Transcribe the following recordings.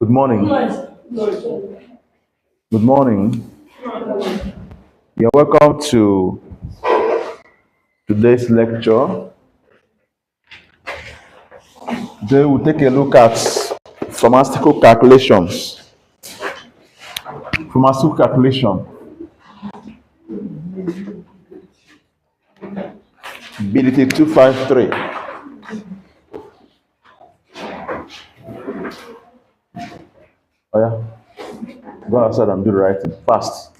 Good morning. Good morning. You're welcome to today's lecture. Today we'll take a look at pharmaceutical calculations. Pharmaceutical calculation. BDT 253. Oh yeah. Go outside and do the writing. Fast.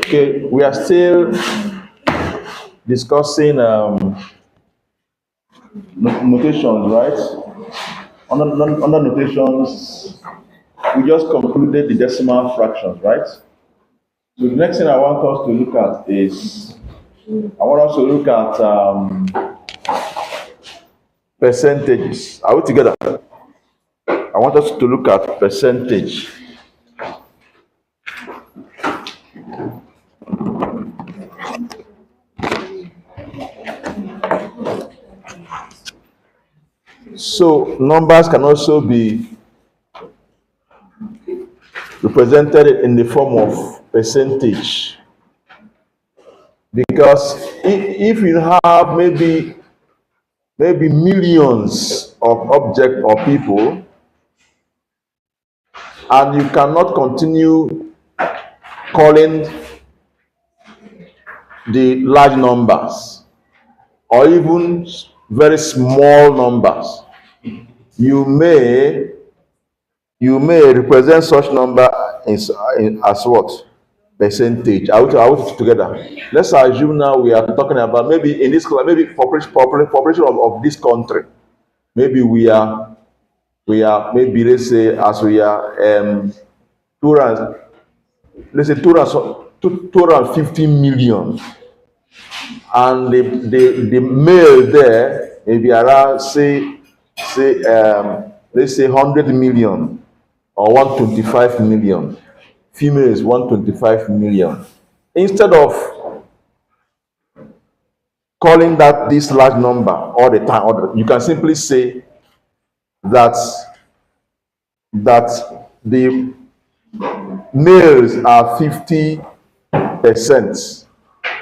Okay, we are still discussing notations, right? Under notations, we just concluded the decimal fractions, right? So the next thing I want us to look at is, I want us to look at percentages. Are we together? I want us to look at percentage. So numbers can also be represented in the form of percentage, because if you have maybe millions of objects or people, and you cannot continue calling the large numbers or even very small numbers, you may represent such number as what? Percentage. Are we together? Let's assume now we are talking about, maybe in this class, maybe population of this country. Maybe we are maybe, let's say, as we are 250 million, and the male there maybe around let's say 100 million or 125 million. Female is 125 million. Instead of calling this large number all the time, you can simply say that the males are 50%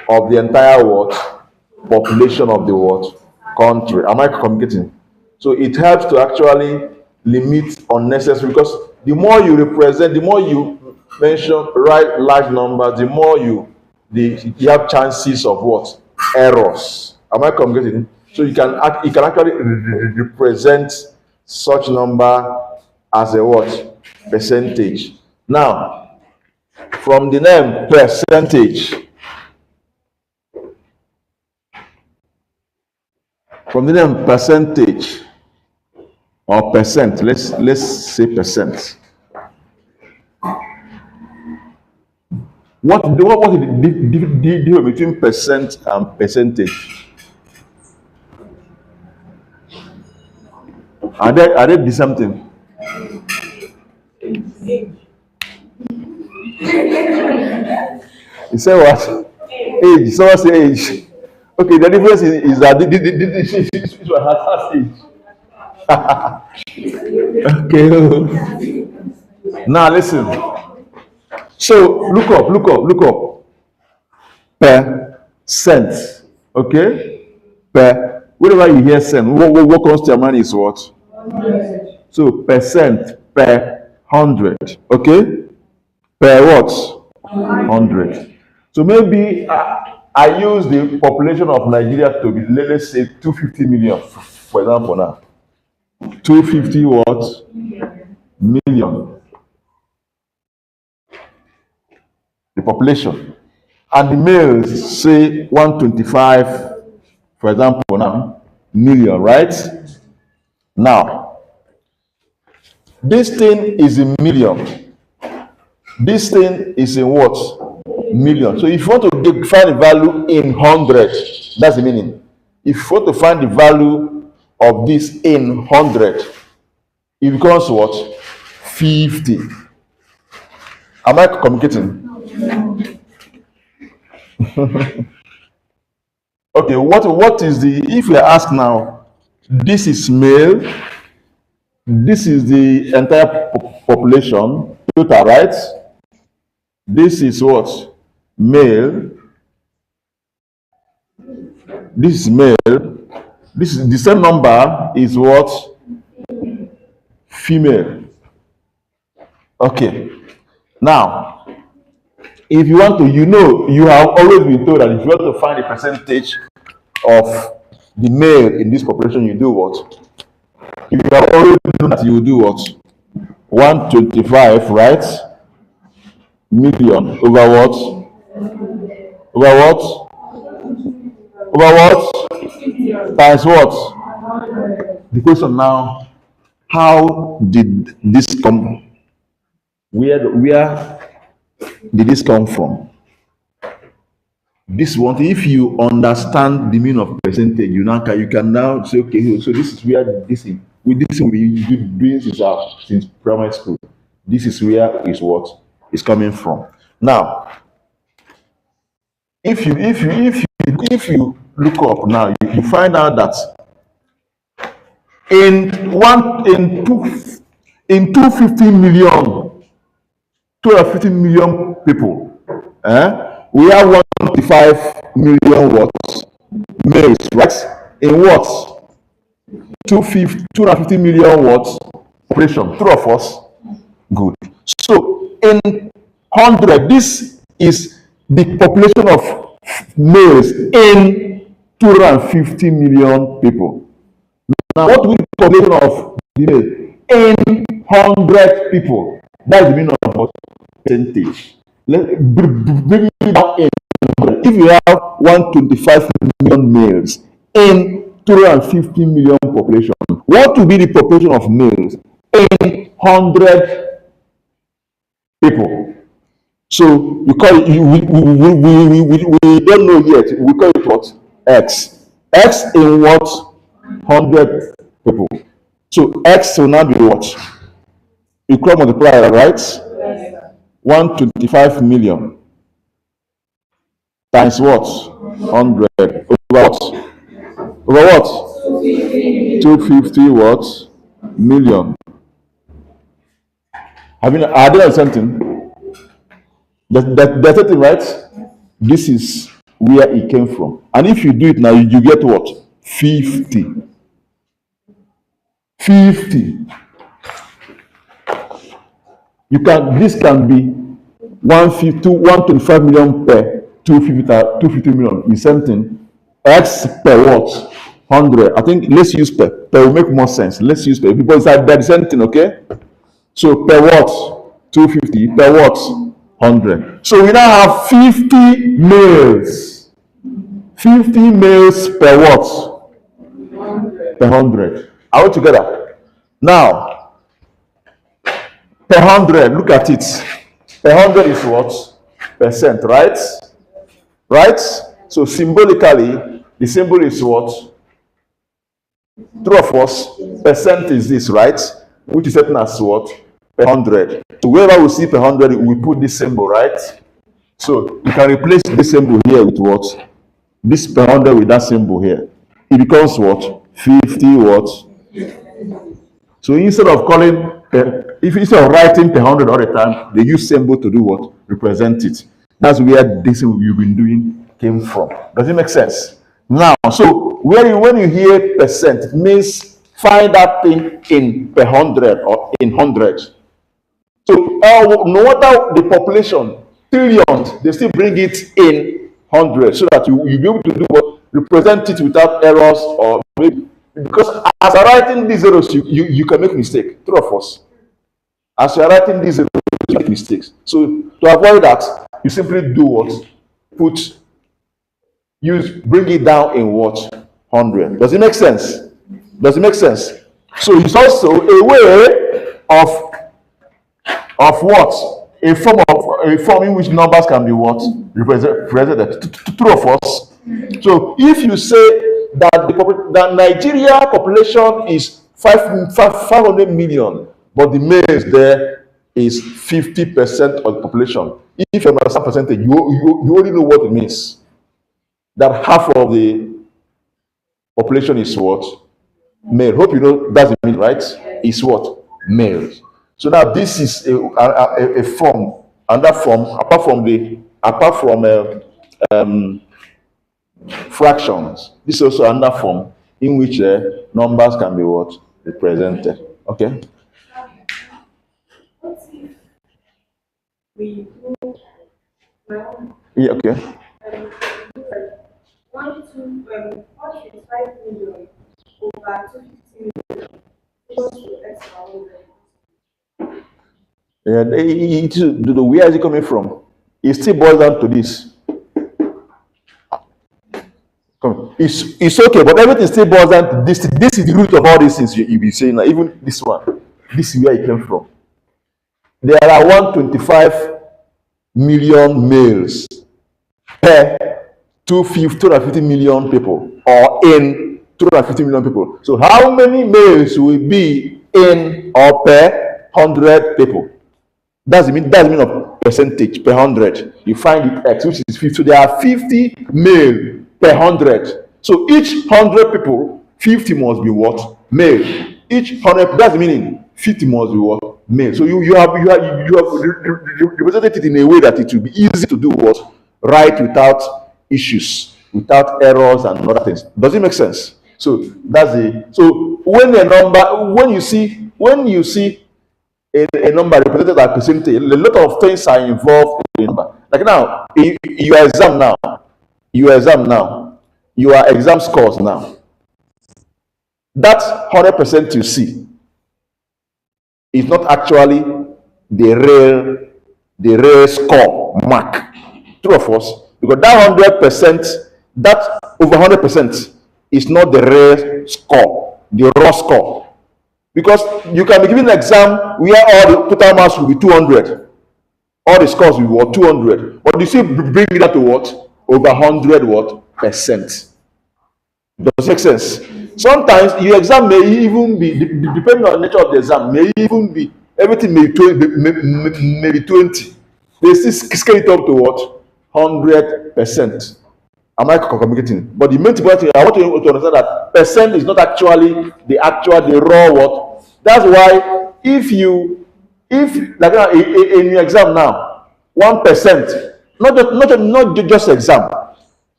of the entire population of the country. Am I communicating? So it helps to actually limit unnecessary, because the more you represent, the more you mention large numbers, the more you have chances of errors. Am I communicating? So you can actually represent such number as a percentage. Now, from the name percentage, or percent, let's say percent. What is the difference between percent and percentage? Are they the something? You say what? Age. Someone say age. Okay, the difference is that this one has age. Okay. Now listen. So look up. Percent. Okay? Whenever you hear cent, what comes to your mind is what? 100. So percent per 100. Okay? Per what? 100. So maybe I use the population of Nigeria to be, let's say, 250 million, for example now. 250 what? Million. The population. And the males say 125, for example now, million, right? Now, this thing is in million. This thing is in what? Million. So if you want to find the value in 100, that's the meaning. If you want to find the value of this in 100, it becomes what? 50. Am I communicating? Okay, what is the, if you ask now, this is male, this is the entire population, total, right? This is what? Male. This is male. This is the same number is what? Female. Okay. Now, if you want to, you have always been told that if you want to find the percentage of the male in this population, you do what? If you have always known that, you do what? 125, right? Million over what? Over what? Over what? Times what? The question now, how did this come? Where did this come from? This one, if you understand the meaning of percentage, you can now say, okay, so this is where this is. With this we doing since primary school. This is where is what is coming from. Now, if you look up now, you find out that in 250 million, 250 million people, we have 125 million what? Males, right? In what? 250 million what? Population. True of us? Good. So in 100, this is the population of males in 250 million people. Now, what will be the population of females in 100 people? That's the meaning of what? Percentage. Bring it down in. If you have 125 million males in 250 million population, what will be the population of males in 100 people? So we call it, we don't know yet. We call it what? X. X in what? 100 people. So X will now be what? Equal multiplier, right? 125 million times what? 100 over what? Over what? 250 what? Million. Are they on something? That's it, right? This is where it came from. And if you do it now, you get what? 50. 50. This can be 125 million per 250 million is something. X per what? 100. I think let's use per. Per will make more sense. Let's use per because that's the same thing, okay? So per what? 250. Per what? 100. So we now have 50 males. 50 males per what? 100. Per 100. Are we together? Now, per 100, look at it. Per 100 is what? Percent, right? Right? So symbolically, the symbol is what? True of us, percent is this, right? Which is certain as what? Per 100. So wherever we see per 100, we put this symbol, right? So you can replace this symbol here with what? This per 100 with that symbol here. It becomes what? 50 what? So instead of instead of writing per 100 all the time, they use symbol to do what? Represent it. That's where this you've been doing came from. Does it make sense? Now, so when you hear percent, it means find that thing in per 100 or in 100. So no matter the population, trillions, they still bring it in 100 so that you'll be able to do what? Represent it without errors or maybe. Because as you're writing these zeros, you can make mistake. True of us. As you're writing these zeros, you make mistakes. So to avoid that, you simply do what? Bring it down in what? 100. Does it make sense? Does it make sense? So it's also a way of what? a form in which numbers can be what represented. True of us. So if you say that that Nigeria population is 500 million, but the males there is 50% of the population. If you understand percentage, you already know what it means. That half of the population is what? Male. Hope you know that's the meaning, right? Is what? Males. So now this is a form, and that form, apart from fractions, this is also another form in which numbers can be what? Represented. Okay? Yeah, okay. 1.5 million over 250 million equals to X power 100. Yeah, where is it coming from? It still boils down to this. It's okay, but everything still boils down to this. This is the root of all these things you be saying. Like, even this one, this is where it came from. There are 125 million males per 250 million people, or in 250 million people. So how many males will be in or per 100 people? That's the mean of percentage per 100. You find it X, which is 50. So there are 50 male per 100. So each 100 people, 50 must be what? Male. Each 100, that's the meaning. 50 must be what? Male. So you have represented it in a way that it will be easy to do what? Right, without issues, without errors and other things. Does it make sense? So that's the so when you see a number represented by percentage, a lot of things are involved in the number. Like now, your exam now, your exam scores now. That 100% you see is not actually the real score mark. True of us, because that 100%, that over 100% is not the real score, the raw score. Because you can be given an exam where all the total marks will be 200, all the scores will be what? 200, but you still bring it up to what? Over 100 what? Percent. Does it make sense? Sometimes your exam may even be, depending on the nature of the exam, may even be, everything may be 20. They still scale it up to what? 100%. Am I communicating? But the main important thing, I want you to understand that percent is not actually the raw what. That's why if like in your exam now, 1%, not just exam,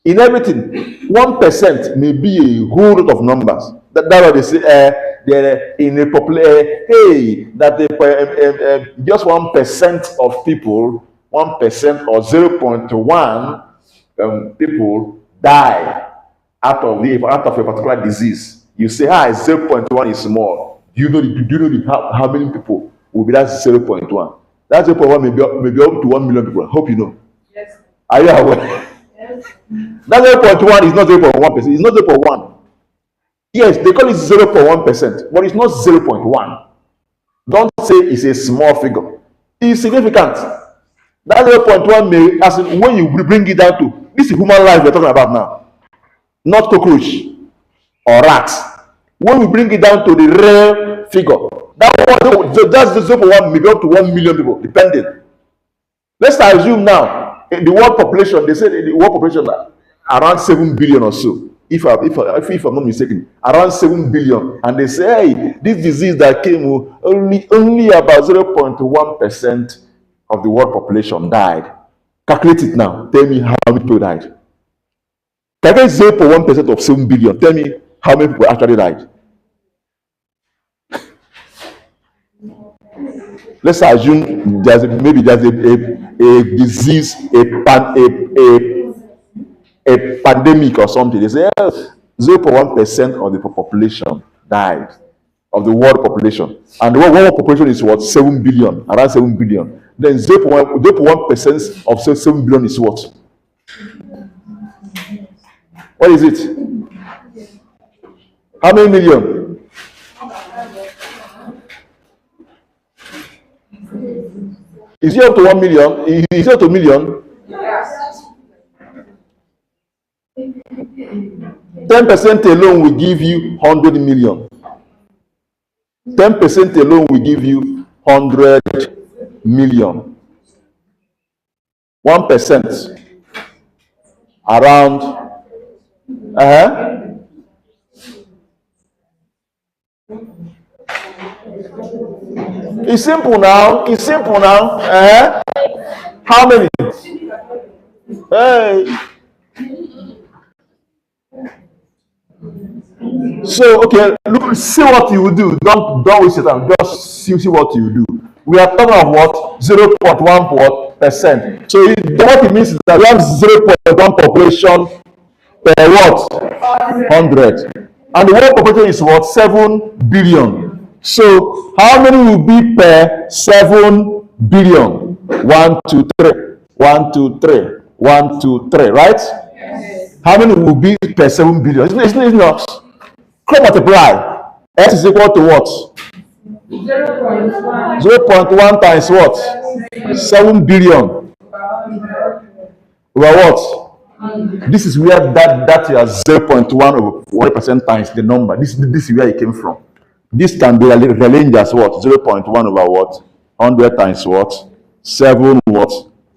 in everything, 1% may be a whole lot of numbers. That's what they say. In a hey, that just 1% of people, 1% or 0.1 people die out of a particular disease. You say, 0.1 is small. Do you know how many people will be that 0.1? That 0.1 may be up to 1 million people. I hope you know. Yes. Are you aware? Yes. That 0.1 is not 0.1%. It's not 0.1. Yes, they call it 0.1%, but it's not 0.1. Don't say it's a small figure. It's significant. That 0.1 may, as in, when you bring it down to, this is human life we're talking about now, not cockroach or rats. When we bring it down to the real figure, that's the 0.1 may be up to 1 million people, depending. Let's assume now the world population, they say the world population around 7 billion or so. If I'm not mistaken, around 7 billion, and they say, hey, this disease that came, only about 0.1% of the world population died. Calculate it now. Tell me how many people died. Calculate 0.1% of 7 billion. Tell me how many people actually died. Let's assume there's a disease, a pandemic or something. They say 0.1% of the population died, of the world population, and the world population is what? 7 billion, around 7 billion. Then 0.1% of 7 billion is what? What is it? How many million? Is it up to 1 million? Is it up to million? Yes. 10% alone will give you 100 million. 10% alone will give you 100 million. 1% around. It's simple now. It's simple now. How many? Hey. So okay, look, see what you will do. Don't waste your time. Just see what you do. We are talking of what 0.1%. So what it means is that we have 0.1 population per what 100, and the world population is what 7 billion. So how many will be per 7 billion? 1, 2, 3. 1, 2, 3. 1, 2, 3. Right? How many will be per 7 billion? Isn't it not? Come multiply. X is equal to what? 0.1. 0.1 times what? 7 billion. Over what? This is where that your 0.1 over 1% times the number. This is where it came from. This can be rearranged as what? 0.1 over what? 100 times what? 7 what?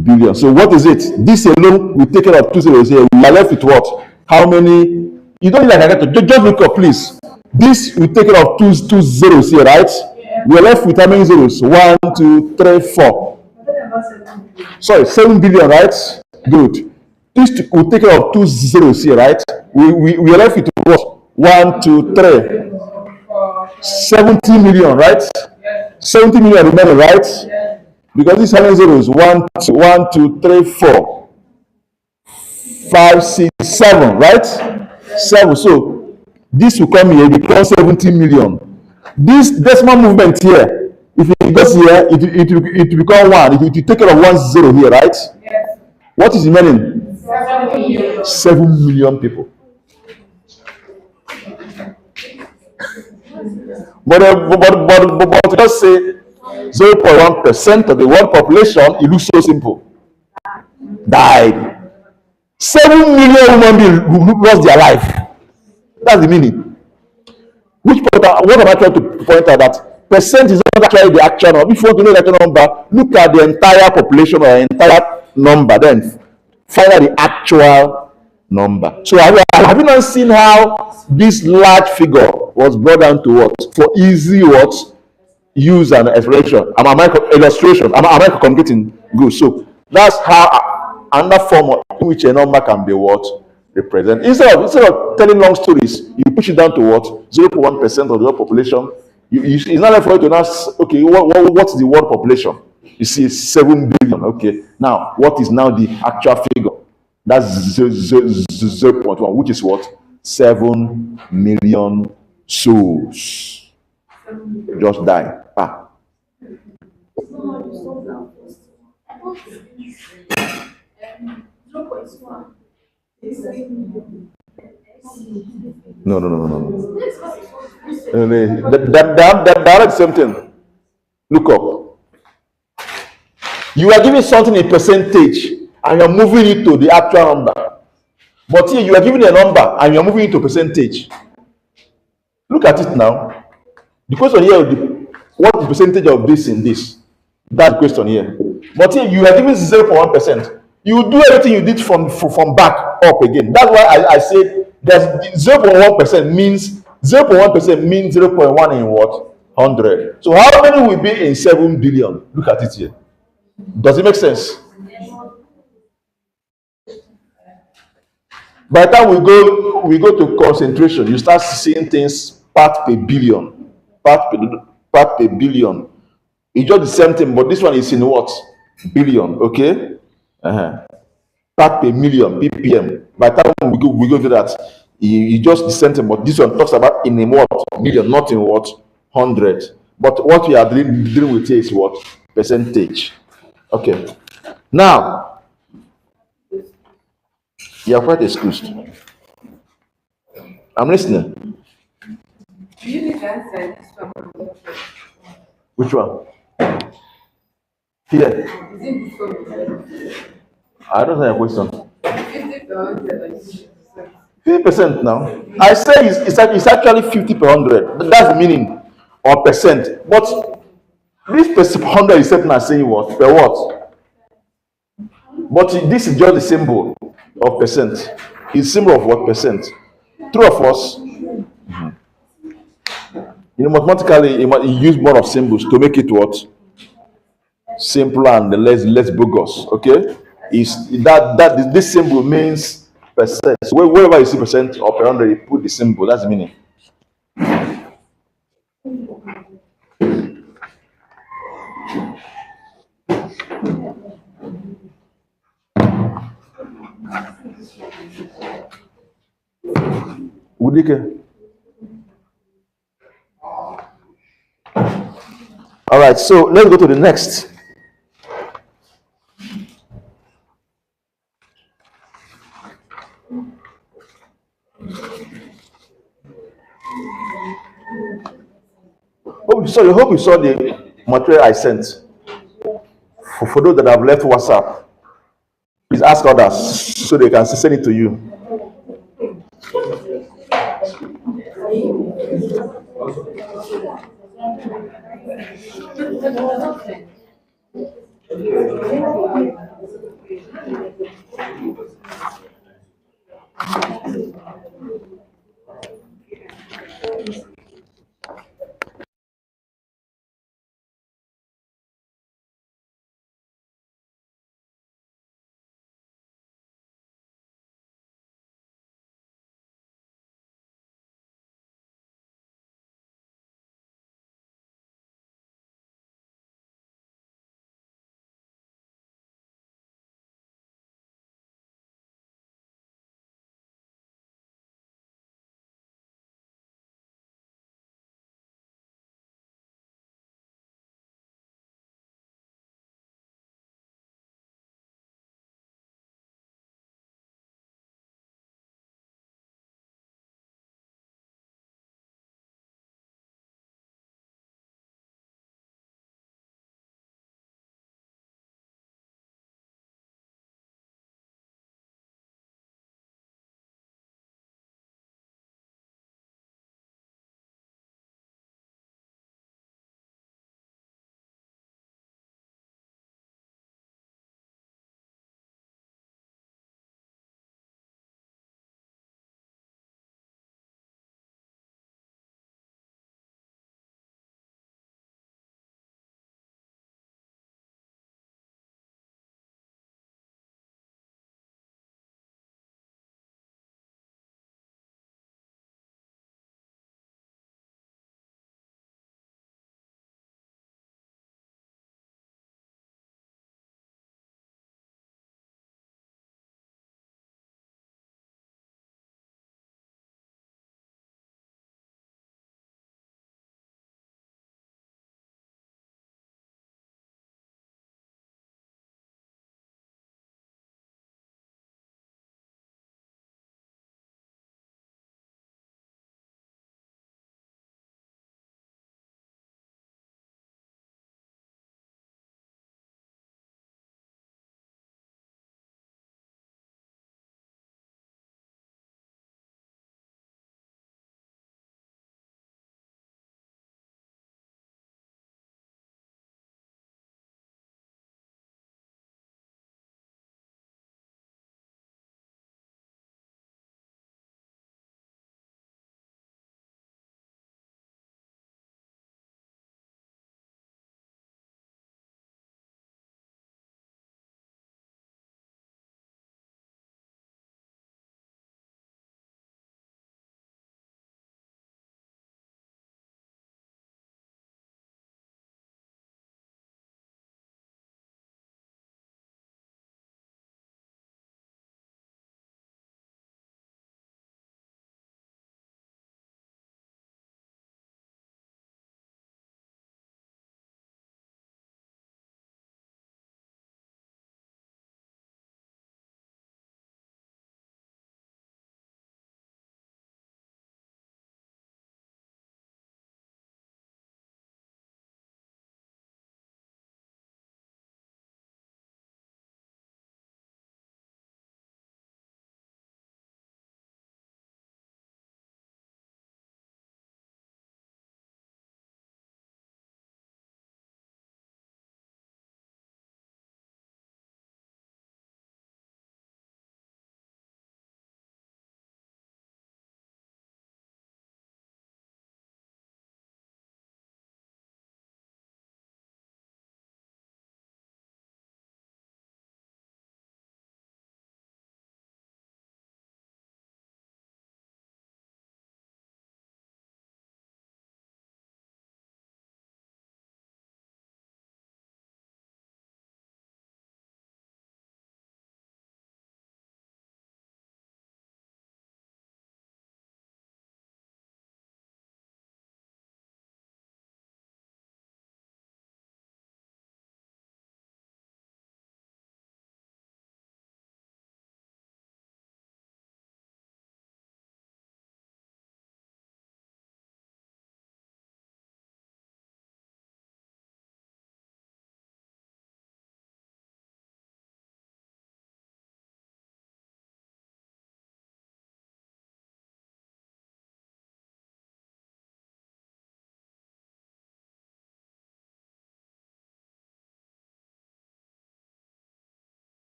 Billion. So what is it? This alone, we take care of 2 zeros here. We are left with what? How many? You don't need a calculator. Just look up, please. This we take care of two zeros here, right? Yeah. We are left with how many zeros? 1, 2, 3, 4. Sorry, 7 billion, right? Good. This we take care of 2 zeros here, right? We are left with what? 1, 2, 3. 70 million, right? 70 million remaining, right? Because this how many zeros? 1, 2, 3, 4, 5, 6, 7, right? 7. So this will come here, become 70 million. This decimal movement here, if it goes here, it will become 1. If you take care of 1 0 here, right? Yes. What is remaining? 7 million. 7 million people. But just say 0.1% of the world population, it looks so simple. Died. 7 million human beings who lost their life. That's the meaning. What am I trying to point out? That percent is not actually the actual number. If you want to know the actual number, look at the entire population or the entire number, then find out the actual number. So have you not seen how this large figure was brought down to what? For easy what? Use and explanation. Am I illustration? Am I communicating? Good. So that's how another form in which a number can be what? Represent. Instead of telling long stories, you push it down to what? 0.1% of the world population. It's not like for you to ask, okay, what's the world population? You see 7 billion. Okay. Now, what is now the actual figure? That's 0.1, which is what? 7 million souls just die. No. That is same thing. Look up. You are giving something a percentage and you're moving it to the actual number. But here you are giving a number and you're moving it to percentage. Look at it now. The question here is what is the percentage of this in this? That's the question here. But here you are giving 0.1%. You do everything you did from back up again. That's why I said there's 0.1% means 0.1% means 0.1 in what? 100. So how many will be in 7 billion? Look at it here. Does it make sense? By the time we go to concentration, you start seeing things part per billion, part per billion. It's just the same thing, but this one is in what? Billion, okay? Part per million, ppm. By the time we go to that, it's just the same thing, but this one talks about in what? Million, not in what? 100. But what we are dealing with here is what? Percentage. Okay. Now, you are quite excused. I'm listening. Do you need to answer this one? Which one? Here, I don't have a question. 50% now. I say it's actually 50 per 100. That's the meaning or percent. But this per 100 is certain as saying what? Per what? But this is just the symbol of percent. It's symbol of what percent? True of us, mathematically, you use more of symbols to make it what? Simpler and less bogus. Okay? Is that this symbol means percent. So wherever you see percent or per 100, you put the symbol. That's the meaning. Udike. All right, so let's go to the next. Hope you saw the material I sent. For those that have left WhatsApp, please ask others so they can send it to you.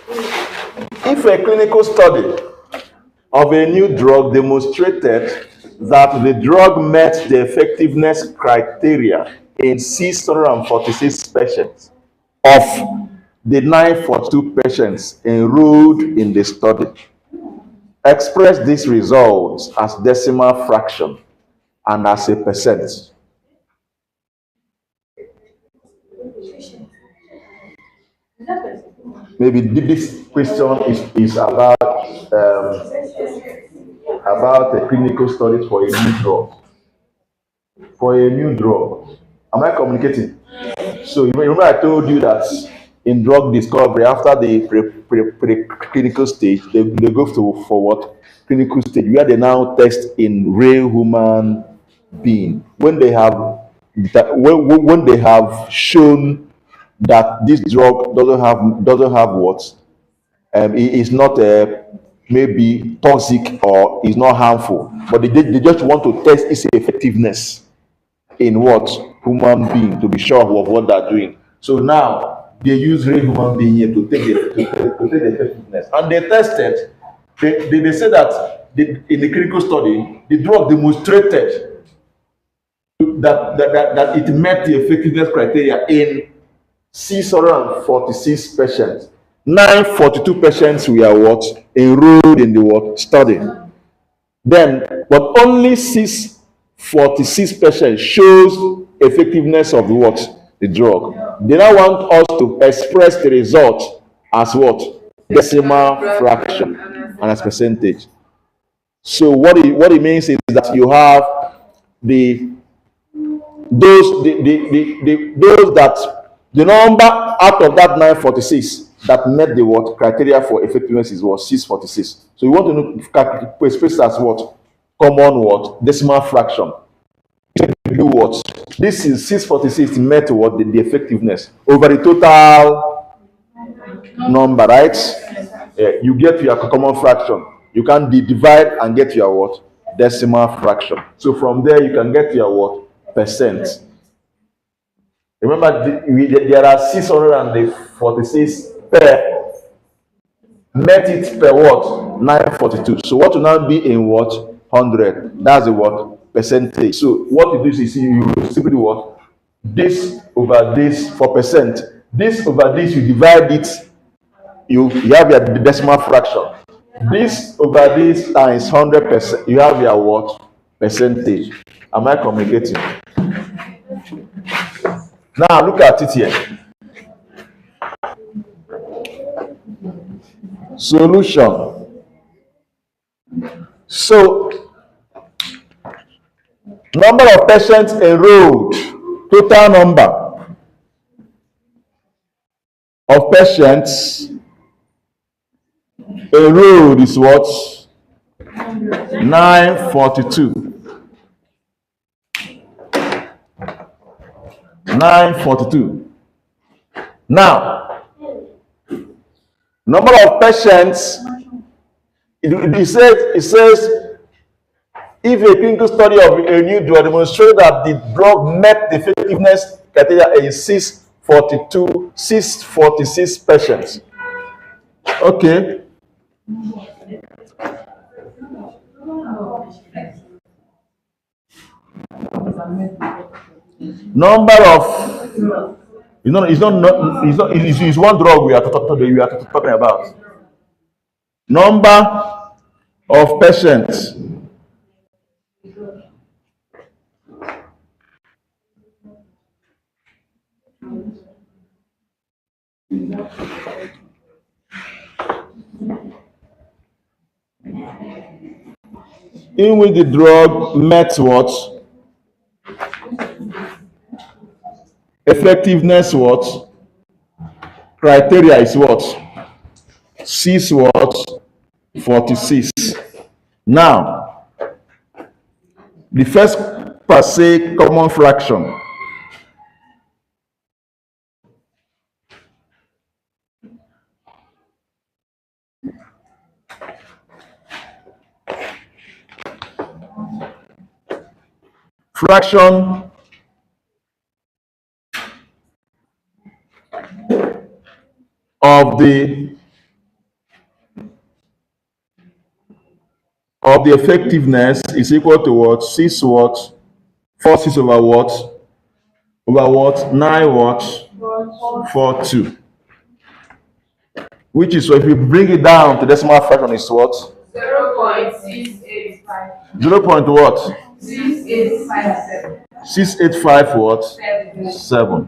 If a clinical study of a new drug demonstrated that the drug met the effectiveness criteria in 646 patients of the 942 patients enrolled in the study, express these results as decimal fraction and as a percent. Maybe this question is about a clinical study for a new drug. For a new drug. Am I communicating? So you remember I told you that in drug discovery, after the clinical stage, they go to for what? Clinical stage, where they now test in real human being. When they have when they have shown that this drug doesn't have what it is not maybe toxic or is not harmful, but they just want to test its effectiveness in what human being to be sure of what they're doing. So now they use real human being here to take the effectiveness, and they tested. They say that in the clinical study, the drug demonstrated that it met the effectiveness criteria in 646 patients. 942 patients were what enrolled in the what study. Then, but only 646 patients shows effectiveness of the what? The drug. They now want us to express the result as what? Decimal fraction and as percentage. So what it means is that you have the those that the number out of that 946 that met the what criteria for effectiveness is what 646. So you want to know express as what common what decimal fraction. You do what this is 646 met what the effectiveness over the total number, right? You get your common fraction. You can divide and get your what decimal fraction. So from there you can get your what percent. Remember, there are 646 per met it per what 942. So what will now be in what 100? That's the what percentage. So what you do is you simply do what this over this for percent. This over this you divide it. You have your decimal fraction. This over this times 100%. You have your what percentage. Am I communicating? Now look at it here. Solution. So, number of patients enrolled, total number of patients enrolled is what? 942. 942. Now, number of patients, it says if a clinical study of a new drug demonstrates that the drug met the effectiveness criteria in 646 patients. Okay. Number of, it's one drug we are talking about. Number of patients in which the drug met what? Effectiveness what? Criteria is what? 6 what? 46. Now, the first per se common fraction. Fraction of the of the effectiveness is equal to what? 6 what? 4 6 over what? Over what? 9 what? 4 2. Which is, so if you bring it down to decimal fraction, is what? 0.685. 0 point what? 6857. 685 what? 7.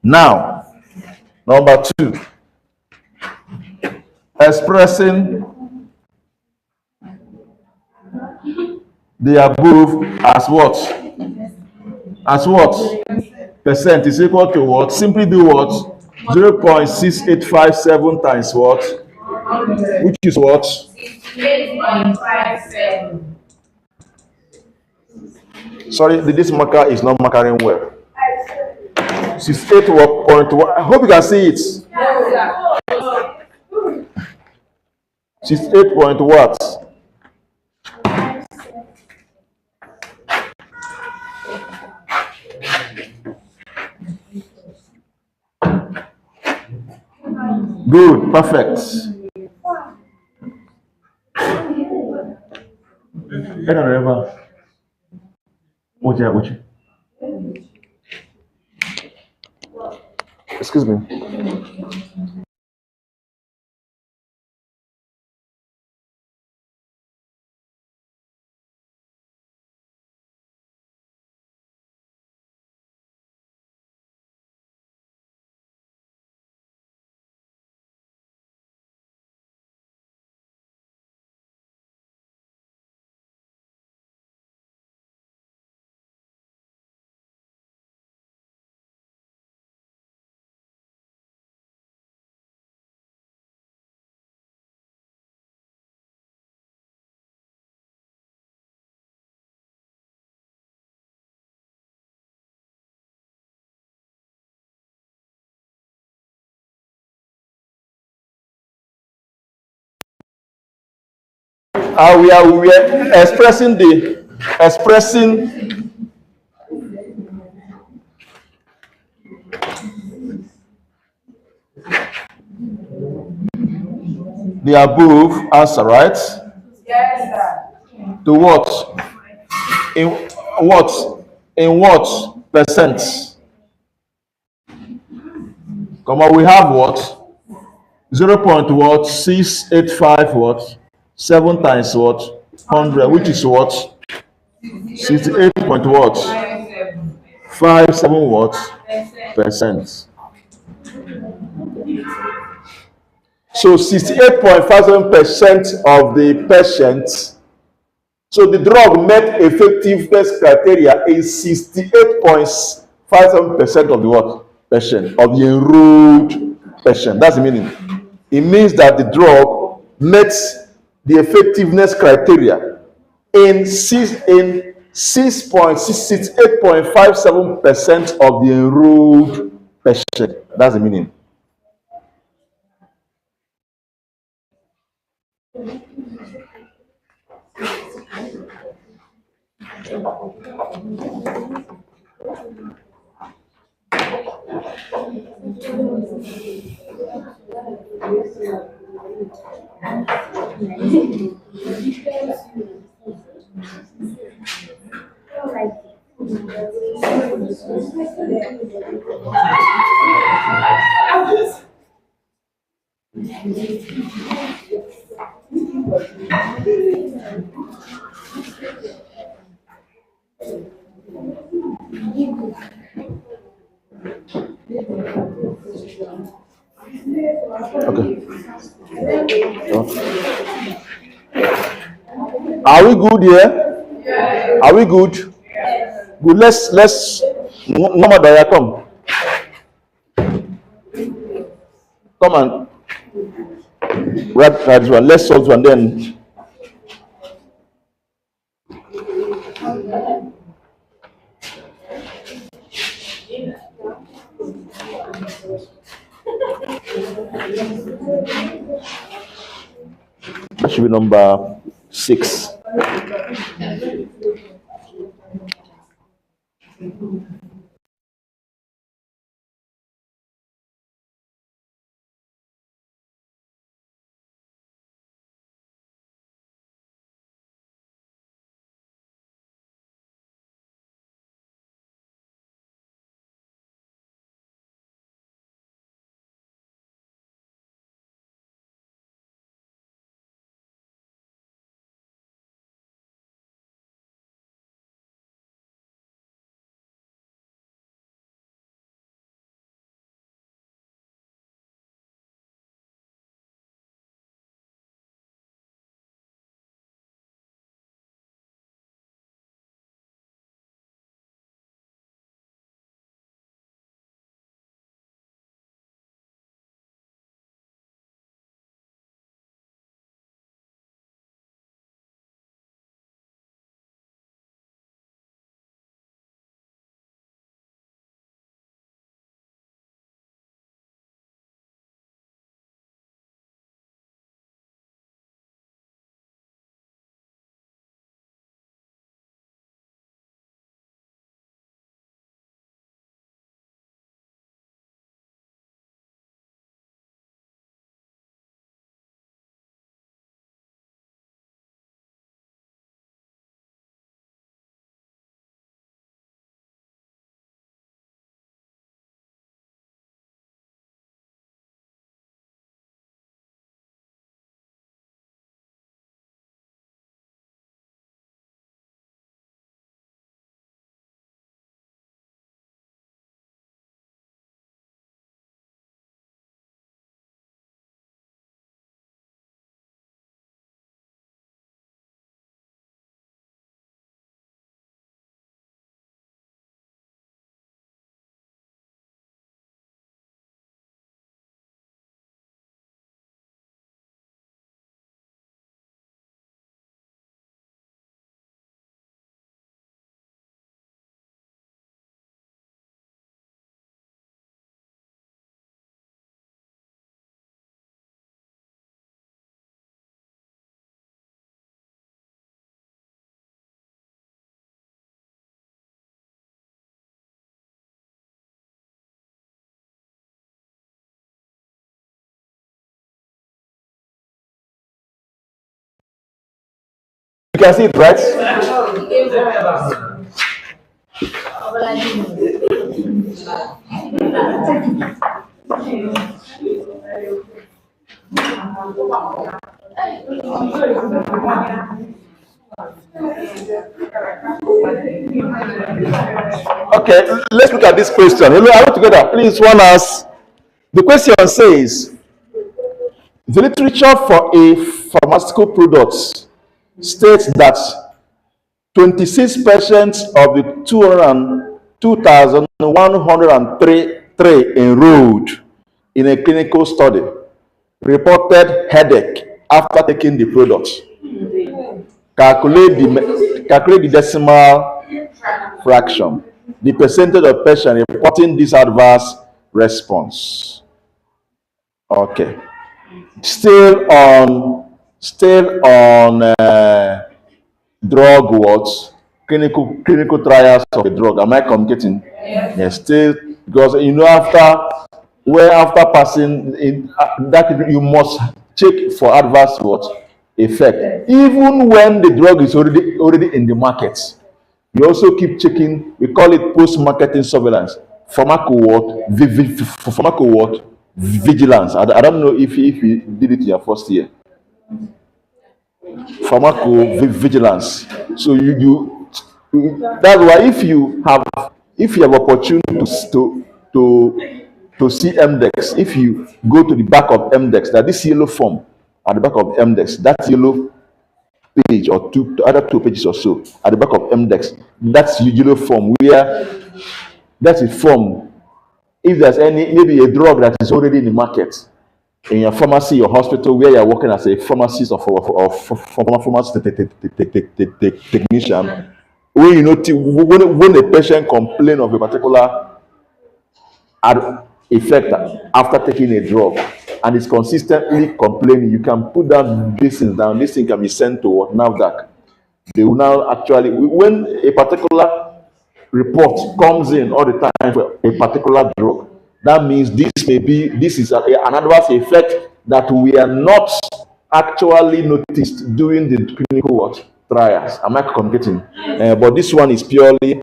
Now, number 2. Expressing the above as what? As what? Percent is equal to what? Simply do what? 0.6857 times what? Which is what? 68.57. Sorry, this marker is not marking well. 68.1. I hope you can see it. 68 point what? Good, perfect. Excuse me. We are expressing the above answer, right? Yes, sir. To what? In what? In what percent? Come on, we have what? 0 point what? 685 what? 7 times what? 100, which is what? 68 point what? 57 what? Percent. So 68.57% of the patients, so the drug met effectiveness criteria is 68.57% of the what? Patient, of the enrolled patient. That's the meaning. It means that the drug met the effectiveness criteria in 68.57% of the enrolled patient. That's the meaning. Okay. Are we good here? Are we good? Good. Let's Mama Daya, come and write this one. Let's solve one then. That should be number 6. can see it, right? Okay, let's look at this question. Hello, are we together? Please, one asks. The question says, the literature for a pharmaceutical product states that 26% of the 2,103 enrolled in a clinical study reported headache after taking the product. Calculate the decimal fraction, the percentage of patients reporting this adverse response. Okay. Still on drug what? Clinical trials of a drug. Am I communicating? Yes. Still, because after passing in that you must check for adverse what effect. Even when the drug is already in the market, you also keep checking. We call it post-marketing surveillance. Pharmaco what? Vigilance. I don't know if you did it in your first year. Vigilance. So you that's why if you have opportunity to see MDEX, if you go to the back of MDEX, that this yellow form at the back of MDEX, that yellow page or other two pages or so at the back of MDEX, that's yellow form where that's a form. If there's maybe a drug that is already in the market in your pharmacy or hospital where you're working as a pharmacist or pharmacy technician, when when a patient complains of a particular effect after taking a drug and is consistently complaining, you can put down this thing down. This thing can be sent to NAFDAC. They will now actually, when a particular report comes in all the time for a particular drug, that means this is an adverse effect that we are not actually noticed during the clinical trials. Am I communicating? But this one is purely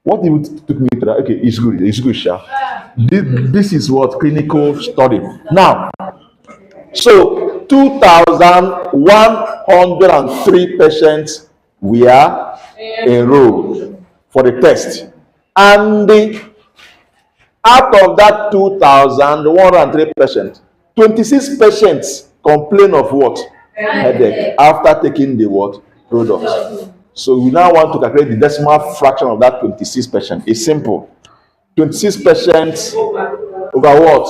what it took me to that. Okay, it's good, Sha. This is what clinical study. Now, so 2,103 patients were enrolled for the test, and out of that 2,103 patients, 26 patients complain of what? Headache after taking the what? Product. So we now want to calculate the decimal fraction of that 26 patients. It's simple. 26 patients over what?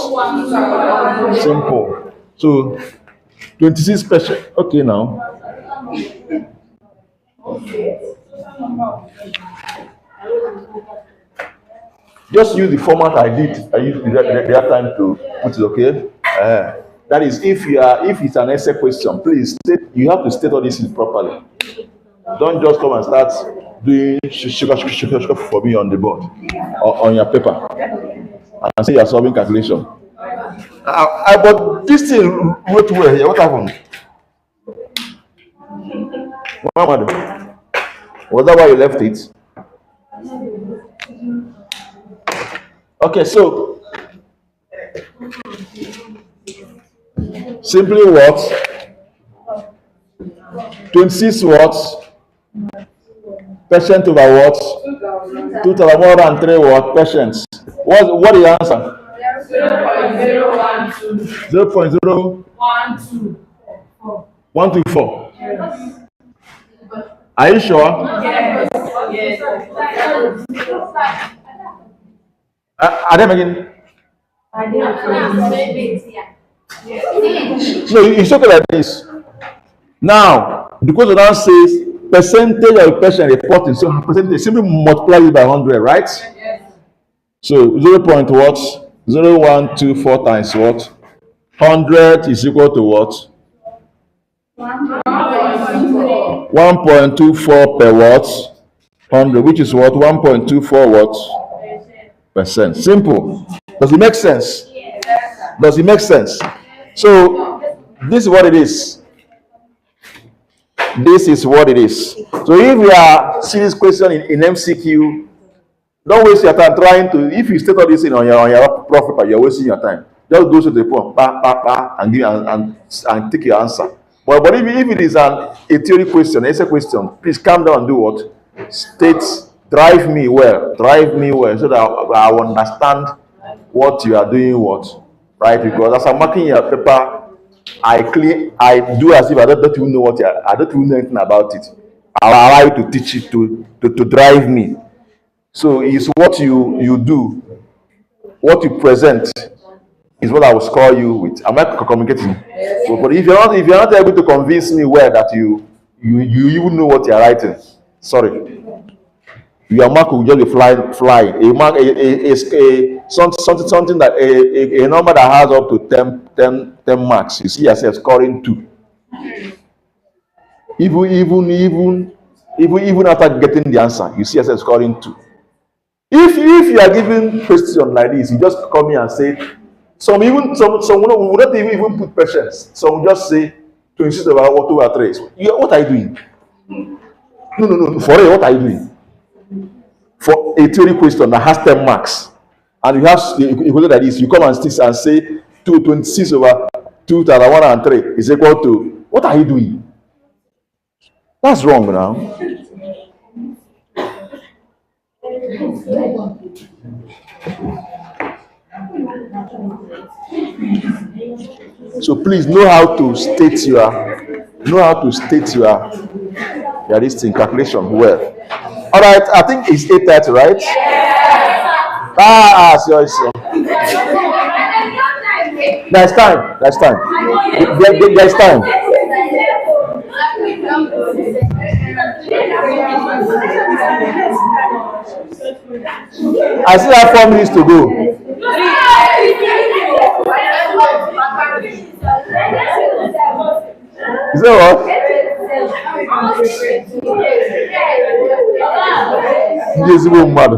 Simple. So 26 patients. Okay, now. Just use the format I did. I used the time to put it. Okay. That is, if it's an essay question, please state. You have to state all this properly. Don't just come and start doing sugar for me on the board or on your paper and say you're solving calculation. But this thing wrote well here. What happened? Was that why you left it? Okay, so simply what? 26 what? Patient over what? 2,103 what? Patients. What is the answer? 0.0124. Are you sure? Yes. Are they making? No, it's okay like this. Now, the question now says percentage of patient reporting. So percentage simply multiply it by 100, right? Yes. So 0.0124 times what? 100 is equal to what? 1.24 per what? 100, which is what? 1.24 what? Percent. Simple. Does it make sense? Yes. Does it make sense? So this is what it is. This is what it is. So if you are seeing this question in MCQ, don't waste your time trying to. If you state all this in on your profile, you're wasting your time. Just go to the point, and give and take your answer. But if it is a theory question, essay question, please calm down and do what? State, drive me well, so that I will understand what you are doing, what, right? Because as I'm marking your paper, I do as if don't even know I don't even know anything about it. I allow you to teach it to drive me. So it's what you do, what you present is what I will score you with. Am I communicating? So, but if you're not able to convince me well that you even know what you're writing, sorry, your mark will just be flying. A mark something that a number that has up to 10 marks. You see yourself scoring 2. Even after getting the answer, you see yourself scoring 2. If you are given question like this, you just come here and say, some will not even put patience. Some will just say to insist about what 2 or 3. What are you doing? No. For real, what are you doing? For a theory question that has 10 marks, and you have equation like this, you come and stick and say 226 over 2 times 1 and 3 is equal to, what are you doing? That's wrong now. So please know how to state your this thing calculation well. All right, I think it's 8:30, right? Sure. There's time. There's time. I still have 4 minutes to go. Is that what? Yes, mad.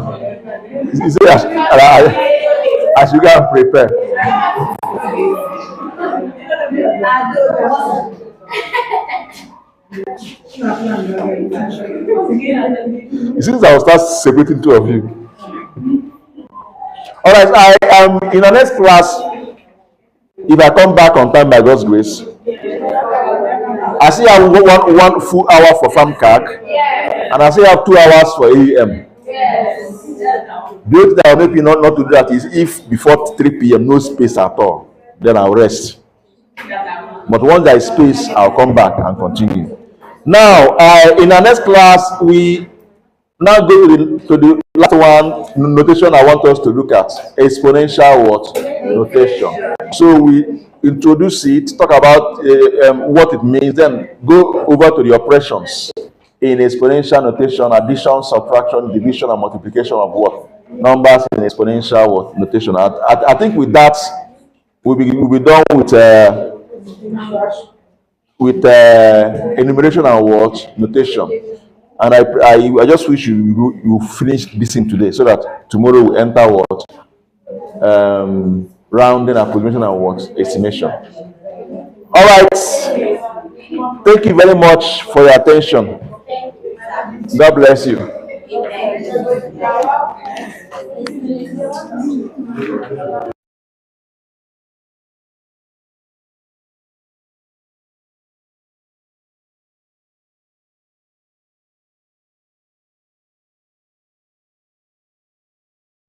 He said I should go and prepare. It seems I will start separating 2 of you. All right, I am in the next class. If I come back on time by God's grace, I still have one full hour for farm CAC, and I still have 2 hours for AEM. The only thing that will make me not to do that is if before 3 p.m. no space at all, then I'll rest. But once there is space, I'll come back and continue. Now, in our next class, we now go to the last one notation I want us to look at: exponential what? Notation. So we introduce it, talk about what it means, then go over to the operations in exponential notation: addition, subtraction, division, and multiplication of what? Numbers in exponential what? Notation. I think with that, we'll be done with enumeration and what? Notation. And I just wish you finish this thing today, so that tomorrow we enter what? Rounding, approximation, and what? Estimation. All right. Thank you very much for your attention. God bless you.